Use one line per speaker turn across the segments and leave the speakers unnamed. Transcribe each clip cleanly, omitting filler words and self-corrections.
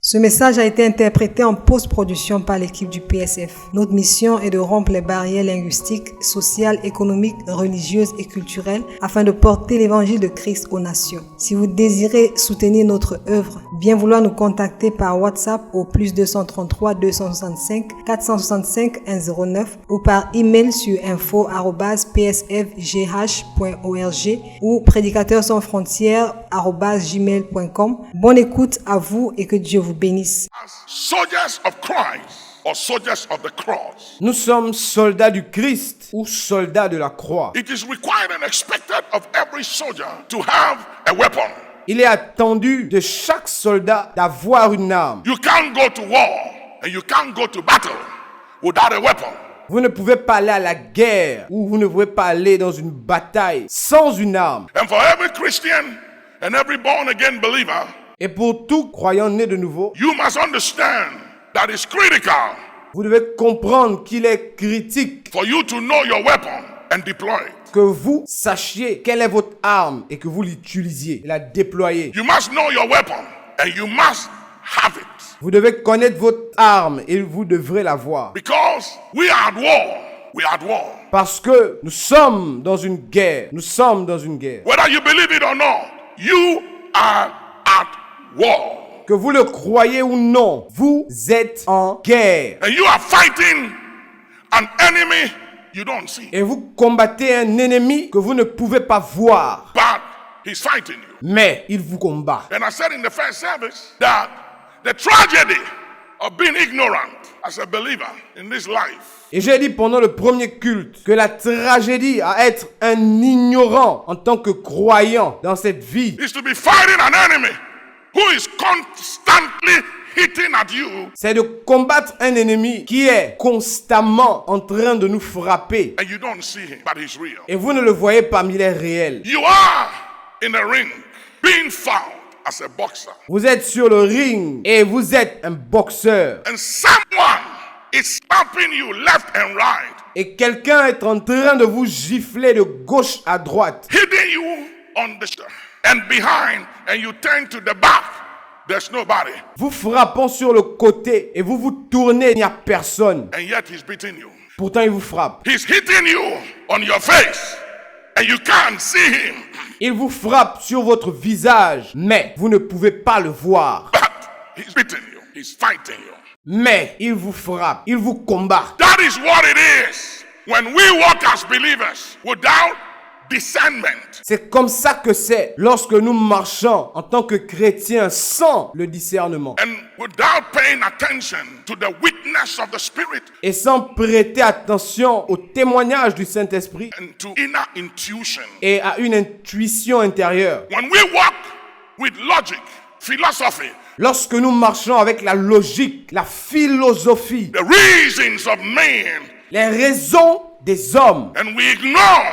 Ce message a été interprété en post-production par l'équipe du PSF. Notre mission est de rompre les barrières linguistiques, sociales, économiques, religieuses et culturelles afin de porter l'évangile de Christ aux nations. Si vous désirez soutenir notre œuvre, bien vouloir nous contacter par WhatsApp au +233 265 465 109 ou par email sur info@psfgh.org ou prédicateurs-sans-frontières@gmail.com. Bonne écoute à vous et que Dieu vous bénisse.
Soldiers of Christ or soldiers of the cross.
Nous sommes soldats du Christ ou soldats de la croix.
It is required and expected of every soldier to have a weapon.
Il est attendu de chaque soldat d'avoir une arme.
You can't go to war and you can't go to battle without a weapon.
Vous ne pouvez pas aller à la guerre ou vous ne pouvez pas aller dans une bataille sans une arme.
And for every Christian and every born again believer,
Et pour tout croyant né de nouveau,
you must understand that it's critical
vous devez comprendre qu'il est critique
for you to know your weapon and deploy it.
que vous sachiez quelle est votre arme et que vous l'utilisiez et la déployez.
You must know your weapon and you must have it.
Vous devez connaître votre arme et vous devrez l'avoir.
Because we are at war. We are at war.
Parce que nous sommes dans une guerre. Nous sommes dans une guerre.
Whether you believe it or not, you are at war.
Que vous le croyez ou non, vous êtes en guerre.
And you are fighting an enemy you don't see.
Et vous combattez un ennemi que vous ne pouvez pas voir.
But he's fighting you.
Mais il vous combat.
And I said in the first service that the tragedy of being ignorant as a believer in this life
Et j'ai dit pendant le premier culte que la tragédie à être un ignorant en tant que croyant dans cette vie,
is to be fighting an enemy who is constantly hitting at you.
c'est de combattre un ennemi qui est constamment en train de nous frapper.
And you don't see him, but he's real.
Et vous ne le voyez pas, mais il est réel.
You are in the ring being found as a boxer.
Vous êtes sur le ring et vous êtes un boxeur.
And someone is slapping you left and right,
Et quelqu'un est en train de vous gifler de gauche à droite.
hitting you on the shoulder and behind, and you turn to the back. There's nobody.
Vous frappant sur le côté et vous vous tournez, il n'y a personne.
And yet he's beating you.
Pourtant, il vous frappe.
He's hitting you on your face, and you can't see him.
Il vous frappe sur votre visage, mais vous ne pouvez pas le voir.
But he's beating you. He's fighting you.
Mais il vous frappe, il vous combat.
That is what it is when we walk as believers without discernment.
C'est comme ça que c'est lorsque nous marchons en tant que chrétiens sans le discernement
And without paying attention to the witness of the Spirit
et sans prêter attention au témoignage du Saint-Esprit
and to inner intuition.
et à une intuition intérieure.
When we walk with logic, philosophy,
Lorsque nous marchons avec la logique, la philosophie,
the reasons of men,
les raisons des hommes
and we ignore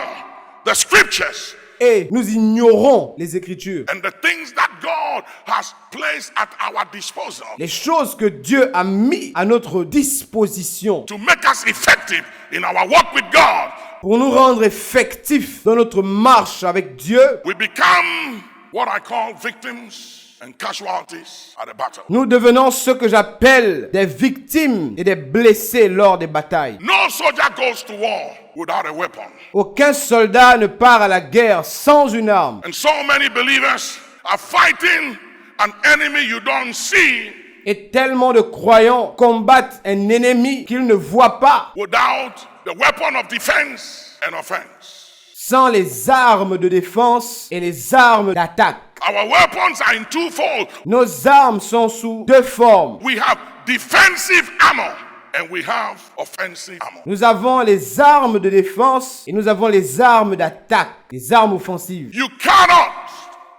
the scriptures
et nous ignorons les Écritures,
and the things that God has placed at our disposal
les choses que Dieu a mis à notre disposition
to make us effective in our walk with God,
pour nous rendre effectifs dans notre marche avec Dieu,
we become what I call victims and casualties at a battle.
nous devenons ce que j'appelle des victimes et des blessés lors des batailles.
No soldier goes to war without a weapon.
Aucun soldat ne part à la guerre sans une arme.
And so many believers are fighting an enemy you don't see
Et tellement de croyants combattent un ennemi qu'ils ne voient pas,
without the weapon of defense and offense.
sans les armes de défense et les armes d'attaque.
Our weapons are in twofold.
Nos armes sont sous deux formes.
We have defensive armor and we have offensive armor.
Nous avons les armes de défense et nous avons les armes d'attaque, les armes offensives.
You cannot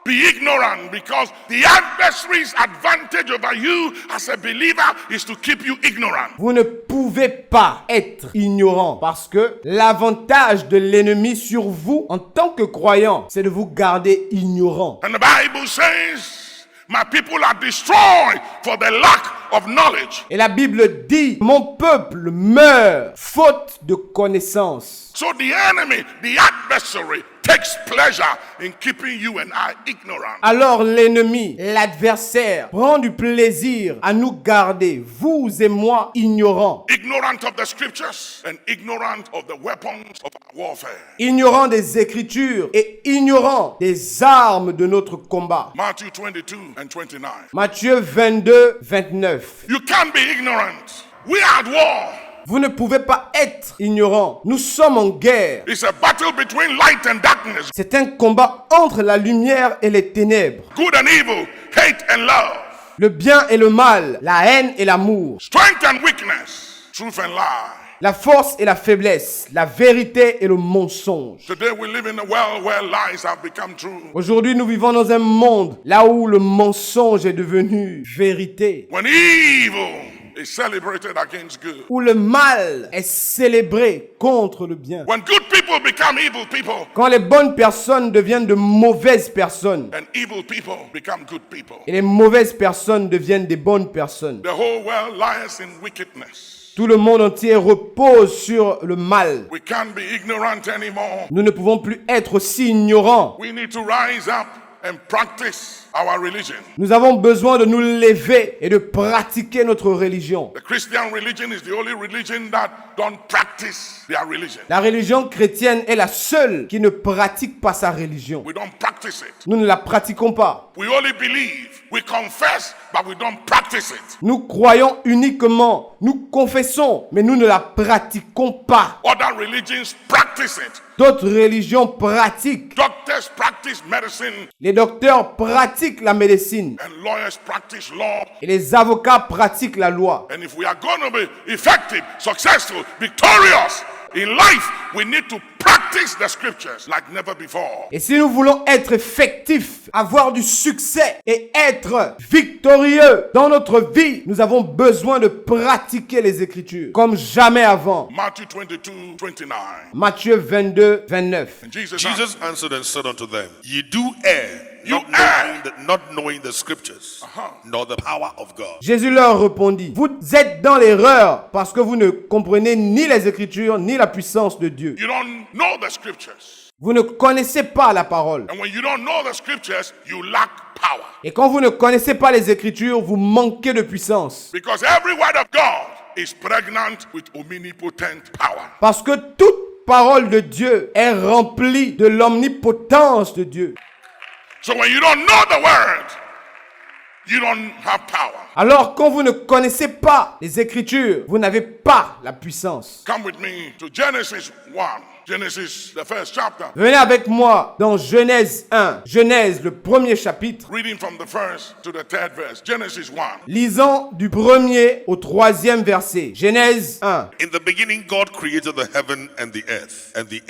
be ignorant because the adversary's advantage over you as a believer is to keep you ignorant.
Vous ne pouvez pas être ignorant parce que l'avantage de l'ennemi sur vous en tant que croyant, c'est de vous garder ignorant.
And the Bible says, my people are destroyed for the lack of knowledge.
Et la Bible dit, mon peuple meurt faute de connaissance.
So the enemy, the adversary, takes pleasure in keeping you and I ignorant.
Alors l'ennemi, l'adversaire, prend du plaisir à nous garder, vous et moi, ignorants.
Ignorant of the scriptures and ignorant of the weapons of our warfare.
Ignorants des Écritures et ignorants des armes de notre combat.
Matthew 22 and 29.
Matthieu 22, 29.
You can't be ignorant. We are at war.
Vous ne pouvez pas être ignorant. Nous sommes en guerre.
It's a battle between light and darkness,
C'est un combat entre la lumière et les ténèbres.
good and evil, hate and love,
Le bien et le mal, la haine et l'amour.
strength and weakness, truth and lie.
La force et la faiblesse, la vérité et le mensonge.
Today we live in a world where lies have become true.
Aujourd'hui, nous vivons dans un monde là où le mensonge est devenu vérité.
When evil is celebrated against good.
Où le mal est célébré contre le bien.
When good people become evil people
Quand les bonnes personnes deviennent de mauvaises personnes
and evil people become good people.
et les mauvaises personnes deviennent des bonnes personnes.
The whole world lies in wickedness.
Tout le monde entier repose sur le mal.
We can't be ignorant anymore.
Nous ne pouvons plus être aussi ignorants.
We need to rise up and practice our religion.
Nous avons besoin de nous lever et de pratiquer notre religion.
The Christian religion is the only religion that don't practice their religion.
La religion chrétienne est la seule qui ne pratique pas sa religion.
We don't practice it.
Nous ne la pratiquons pas.
We only believe. We confess, but we don't practice it.
Nous croyons uniquement, nous confessons, mais nous ne la pratiquons pas.
Other religions practice it.
D'autres religions pratiquent.
Doctors practice medicine
Les docteurs pratiquent la médecine
and lawyers practice law.
et les avocats pratiquent la loi.
And if we are going to be effective, successful, victorious in life, we need to practice the scriptures like never before.
Et si nous voulons être effectifs, avoir du succès et être victorieux dans notre vie, nous avons besoin de pratiquer les Écritures comme jamais avant.
Matthew 22, 29.
Matthieu 22, 29.
And Jesus
Jesus answered and said unto them, Ye do err,
You
not knowing the scriptures, nor the power of God.
Jésus leur répondit, vous êtes dans l'erreur parce que vous ne comprenez ni les Écritures ni la puissance de Dieu.
You don't know the scriptures.
Vous ne connaissez pas la parole.
And when you don't know the scriptures, you lack power.
Et quand vous ne connaissez pas les Écritures, vous manquez de puissance.
Because every word of God is pregnant with omnipotent power.
Parce que toute parole de Dieu est remplie de l'omnipotence de Dieu.
So when you don't know the word, you don't have power.
Alors, quand vous ne connaissez pas les Écritures, vous n'avez pas la puissance.
Come with me to Genesis 1. Genesis, the first chapter.
Venez avec moi dans Genèse 1. Genèse, le premier chapitre.
Reading from the first to the third verse. Genesis 1.
Lisons du premier au troisième verset. Genèse 1.
In the beginning, God created the heaven and the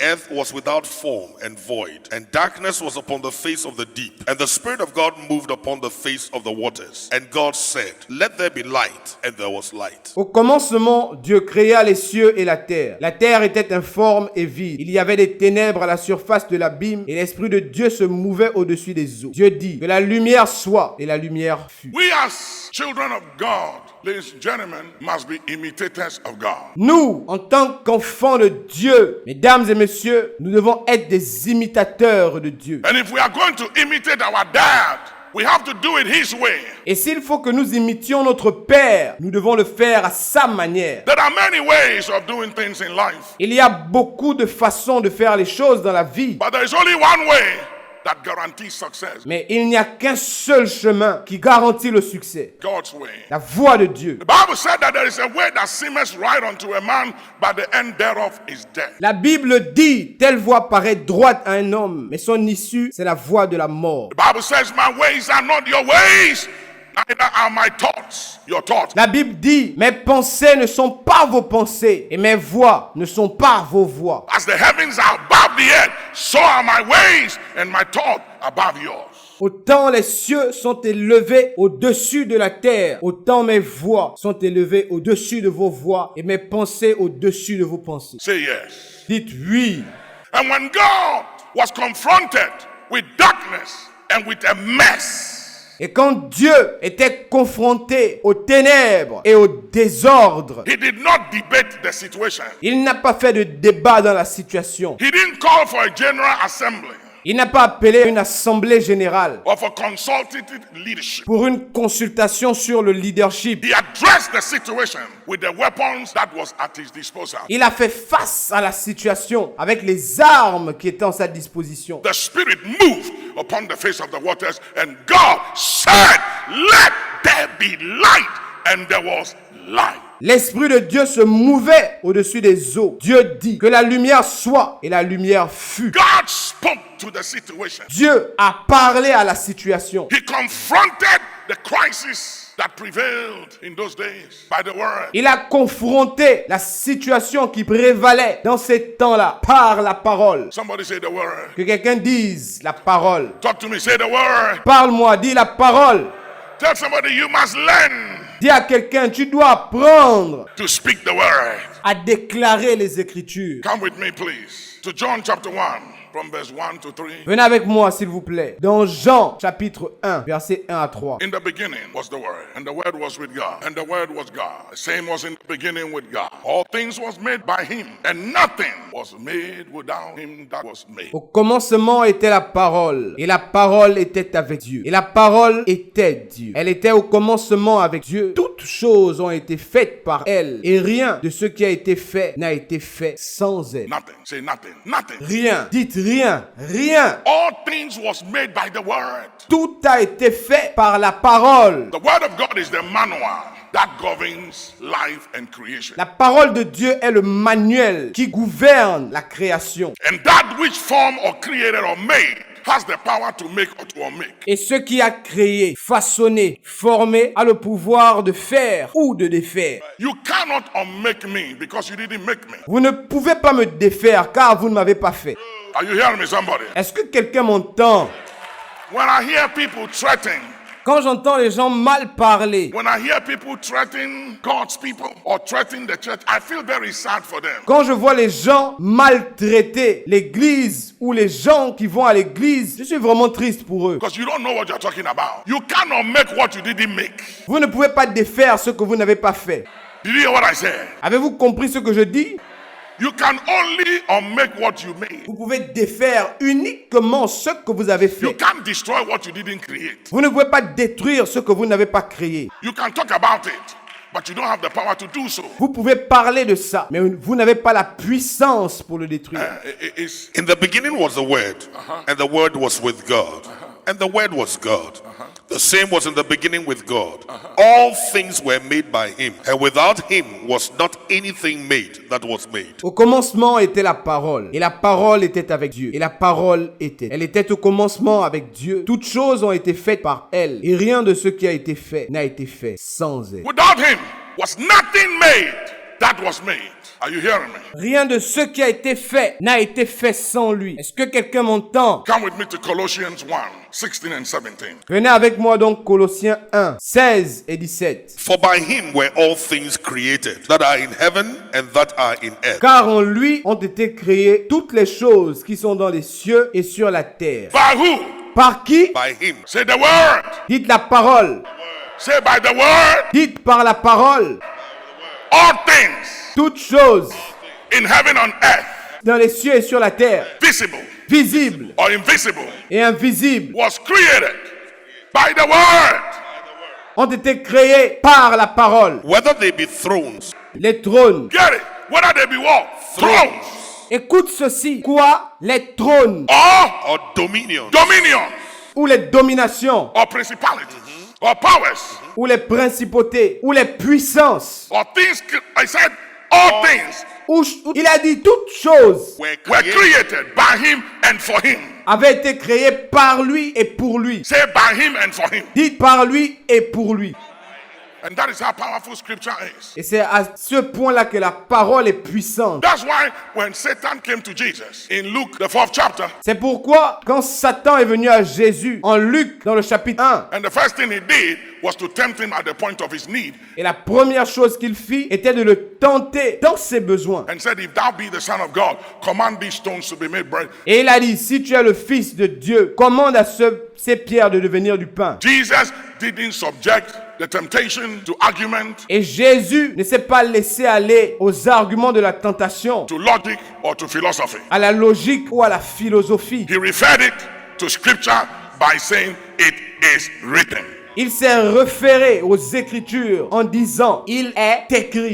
earth was without form and void, and darkness was upon the face of the deep, and the Spirit of God moved upon the face of the waters. And God said, Let there be light, and there was light.
Au commencement, Dieu créa les cieux et la terre. La terre était informe et vide. Il y avait des ténèbres à la surface de l'abîme et l'Esprit de Dieu se mouvait au-dessus des eaux. Dieu dit que la lumière soit et la lumière fut.
We as children of God, ladies and gentlemen, must be imitators of God.
Nous, en tant qu'enfants de Dieu, mesdames et messieurs, nous devons être des imitateurs de Dieu.
And if we are going to imitate our dad, we have to do it his way.
Et s'il faut que nous imitions notre Père, nous devons le faire à sa manière.
There are many ways of doing things in life,
Il y a beaucoup de façons de faire les choses dans la vie,
but there is only one way that guarantees success.
mais il n'y a qu'un seul chemin qui garantit le succès.
God's way.
La voie de Dieu.
The Bible said that there is a way that seemeth right unto a man, but the end thereof is death.
La Bible dit, telle voie paraît droite à un homme, mais son issue, c'est la voie de la mort.
The Bible says, My ways are not your ways, neither are my thoughts your thoughts.
La Bible dit, mes pensées ne sont pas vos pensées, et mes voies ne sont pas vos voies.
As the heavens are above the earth, so are my ways and my thoughts above yours.
Autant les cieux sont élevés au-dessus de la terre, autant mes voies sont élevées au-dessus de vos voies, et mes pensées au-dessus de vos pensées.
Say yes.
Dites oui.
And when God was confronted with darkness and with a mess,
Et quand Dieu était confronté aux ténèbres et au désordre,
he did not debate the situation.
il n'a pas fait de débat dans la situation.
He didn't call for a general assembly
Il n'a pas appelé une assemblée générale
or for consultative leadership.
pour une consultation sur le leadership.
He addressed the situation with the weapons that was at his disposal.
Il a fait face à la situation avec les armes qui étaient à sa disposition.
The Spirit moved upon the face of the waters, and God said, "Let there be light," and there was light.
L'Esprit de Dieu se mouvait au-dessus des eaux. Dieu dit que la lumière soit et la lumière fut.
God spoke to the situation.
Dieu a parlé à la situation.
He confronted the crisis that prevailed in those days by the word.
Il a confronté la situation qui prévalait dans ces temps-là par la parole.
Somebody say the word.
Que quelqu'un dise la parole.
Talk to me, say the word.
Parle-moi, dis la parole.
Tell somebody you must learn
Dis à quelqu'un, tu dois apprendre
to speak the word.
à déclarer les Écritures.
Come with me, please, to John chapter 1, from verse 1 to 3.
Venez avec moi, s'il vous plaît. Dans Jean, chapitre 1, versets 1 à 3.
In the beginning was the Word, and the Word was with God, and the Word was God. The same was in the beginning with God. All things was made by Him, and nothing was made without Him that was made.
Au commencement était la parole, et la parole était avec Dieu. Et la parole était Dieu. Elle était au commencement avec Dieu. Toutes choses ont été faites par elle, et rien de ce qui a été fait n'a été fait sans elle.
Nothing. Say nothing. Nothing.
Rien. Dites rien. Rien.
All things was made by the Word.
Tout a été fait par la parole.
The Word of God is the manual that governs life and creation.
La parole de Dieu est le manuel qui gouverne la création.
And that which formed or created or made has the power to make or to omake.
Et ce qui a créé, façonné, formé a le pouvoir de faire ou de défaire.
You cannot unmake me because you didn't make me.
Vous ne pouvez pas me défaire car vous ne m'avez pas fait.
Are you hearing me, somebody?
Est-ce que quelqu'un m'entend?
When I hear people threaten,
Quand j'entends les gens mal parler,
when I hear people threaten God's people or threaten the church, I feel very sad for them.
quand je vois les gens maltraiter l'église ou les gens qui vont à l'église, je suis vraiment triste pour eux.
Because you don't know what you're talking about. You cannot make what you didn't make.
Vous ne pouvez pas défaire ce que vous n'avez pas fait.
Did you hear what I said?
Avez-vous compris ce que je dis?
You can only unmake what you made.
Vous pouvez défaire uniquement ce que vous avez
You
fait.
can't destroy what you didn't create.
Vous ne pouvez pas détruire ce que vous n'avez pas créé.
You can talk about it, but you don't have the power to do so.
Vous pouvez parler de ça, mais vous n'avez pas la puissance pour le détruire.
It's
In the beginning was the Word, and the Word was with God, and the Word was God. The same was in the beginning with God. All things were made by Him, and without Him was not anything made that was made.
Au commencement était la parole, et la parole était avec Dieu, et la parole était. Elle était au commencement avec Dieu. Toutes choses ont été faites par elle, et rien de ce qui a été fait n'a été fait sans elle.
without him was nothing made that was made. Are you hearing me?
Rien de ce qui a été fait n'a été fait sans lui. Est-ce que quelqu'un m'entend?
Come with me to Colossians 1, 16 and 17.
Venez avec moi donc Colossiens 1, 16 et 17.
For by Him were all things created, that are in heaven and that are in earth.
Car en lui ont été créées toutes les choses qui sont dans les cieux et sur la terre.
By who?
Par qui?
By Him.
Say the word.
Dites la parole.
Say by the word.
Dites par la parole.
All things
Toutes choses
in heaven and earth,
dans les cieux et sur la terre,
visible
visibles
or invisible,
et invisibles,
was created by the word.
ont été créées par la parole.
Whether they be thrones,
Les trônes.
Get it? Whether they be what? Thrones
Écoute ceci. Quoi? Les trônes
or
or dominions,
dominions
ou les dominations
or principalities or powers
ou les principautés ou les puissances.
or things. I said all things
Il a dit toutes choses
were
were
created
created by him and for him.
avaient été créées par lui et pour lui.
Say by him and for him.
Dites par lui et pour lui.
And that is how powerful scripture is.
Et c'est à ce point-là que la parole est puissante.
That's why when Satan came to Jesus in Luke, the 4th chapter,
C'est pourquoi quand Satan est venu à Jésus en Luc dans le chapitre 1,
and the first thing he did was to tempt him at the point of his need
Et la première chose qu'il fit était de le tenter dans ses besoins.
and said, if thou be the Son of God, command these stones to be made bread.
Et il a dit, si tu es le Fils de Dieu, commande à ces pierres de devenir du pain.
Jesus didn't subject the temptation to argument,
Et Jésus ne s'est pas laissé aller aux arguments de la tentation,
to logic, or to philosophy.
à la logique ou à la philosophie.
He referred it to scripture by saying, it is written.
Il s'est référé aux Écritures en disant, il est écrit.